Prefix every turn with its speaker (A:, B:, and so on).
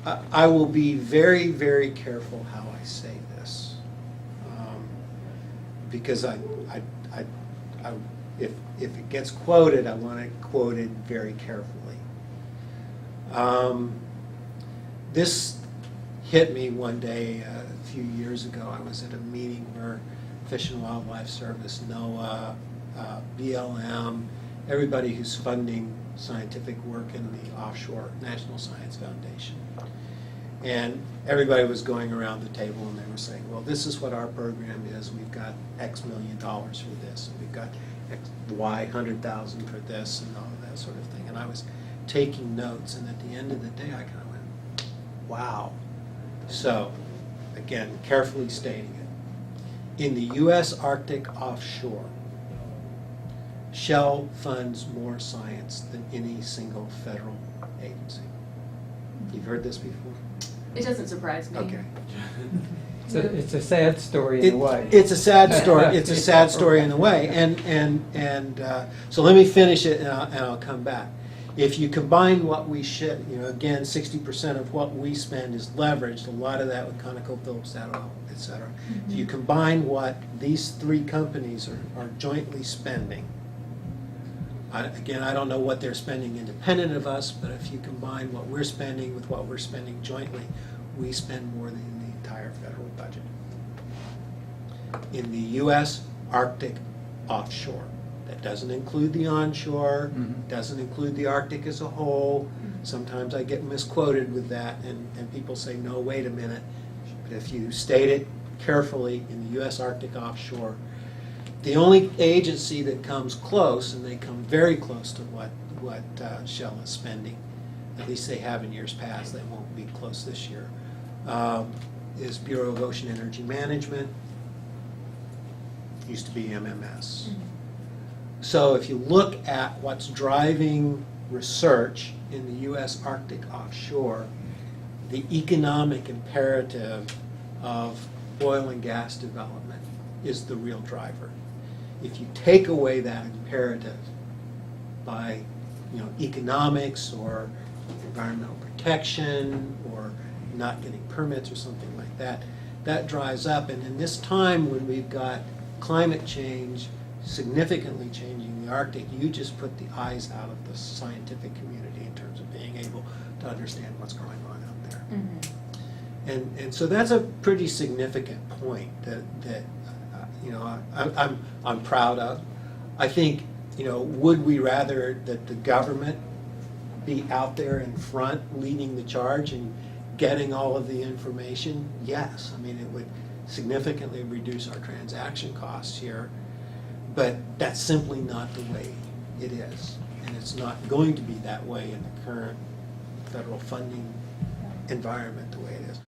A: I will be very, very careful how I say this, because if it gets quoted, I want to quote it very carefully. This hit me one day a few years ago. I was at a meeting where Fish and Wildlife Service, NOAA, BLM, everybody who's funding scientific work in the offshore National Science Foundation. And everybody was going around the table and they were saying, well, this is what our program is. We've got X million dollars for this, and we've got X, Y 100,000 for this, and all of that sort of thing. And I was taking notes, and at the end of the day, I kind of went, wow. So, again, carefully stating it. In the U.S. Arctic offshore, Shell funds more science than any single federal agency. You've heard this before?
B: It doesn't surprise me.
A: Okay.
C: It's a sad story in a way.
A: It's a sad story. It's a sad story in a way. And so let me finish it, and I'll come back. If you combine what we ship, again, 60% of what we spend is leveraged. A lot of that with ConocoPhillips, et cetera. If you combine what these three companies are jointly spending, again, I don't know what they're spending independent of us, but if you combine what we're spending with what we're spending jointly, we spend more than the entire federal budget. In the U.S. Arctic offshore, that doesn't include the onshore, doesn't include the Arctic as a whole. Sometimes I get misquoted with that, and people say, no, wait a minute. But if you state it carefully, in the U.S. Arctic offshore, the only agency that comes close, and they come very close to what Shell is spending, at least they have in years past, they won't be close this year, is Bureau of Ocean Energy Management, used to be MMS. So if you look at what's driving research in the U.S. Arctic offshore, the economic imperative of oil and gas development is the real driver. If you take away that imperative by economics or environmental protection or not getting permits or something like that, that dries up. And in this time when we've got climate change significantly changing the Arctic, you just put the eyes out of the scientific community in terms of being able to understand what's going on out there. And so that's a pretty significant point that I'm proud of. I think, would we rather that the government be out there in front leading the charge and getting all of the information? Yes. I mean, it would significantly reduce our transaction costs here, but that's simply not the way it is. And it's not going to be that way in the current federal funding environment the way it